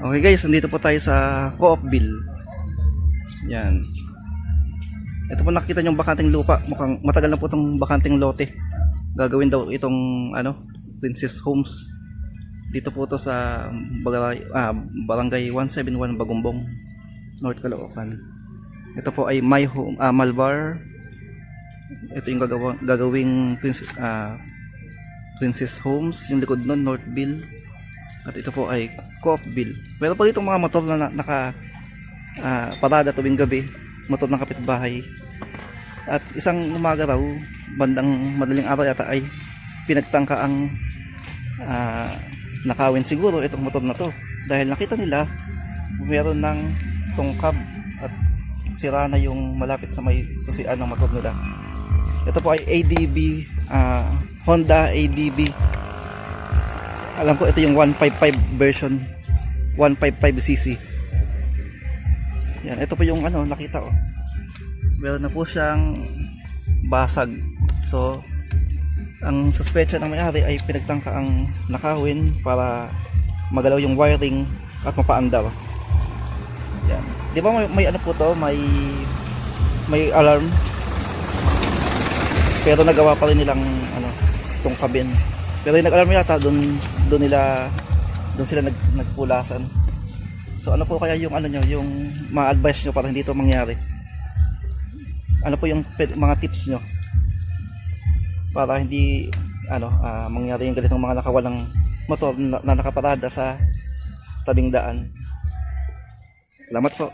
Okay guys, nandito po tayo sa Coopville. Yan. Ito po nakita nyo yung bakanting lupa. Mukhang matagal na po itong bakanting lote. Gagawin daw itong Princess Homes. Dito po to sa Barangay 171 Bagumbong, North Caloocan. Ito po ay My Home, Malvar. Ito yung gagawing Princess Homes. Yung likod nun, Northville. At ito po ay Coopville. Meron pa dito mga motor na parada tuwing gabi, motor ng kapitbahay. At isang umaga raw, bandang madaling araw yata, ay pinagtangka ang nakawin siguro itong motor na to, dahil nakita nila meron ng tungkab at sira na yung malapit sa may susian ng motor nila. Ito po ay ADB, Honda ADB. Alam ko ito yung 155 version, 155cc. Yan, ito po yung nakita ko. Meron na po siyang basag. So, ang suspecha ng may-ari ay pinagtangka ang nakawin para magalaw yung wiring at mapaandar. Yan. Di ba may ano po to, may alarm. Pero nagawa pa rin nilang tungkabin. Pero yung nag-alarm yata doon sila nagpulasan. So ano po kaya yung yung ma-advise nyo para hindi ito mangyari? Ano po yung mga tips nyo para hindi mangyari yung ganitong mga nakawalang motor na nakaparada sa tabing daan? Salamat po.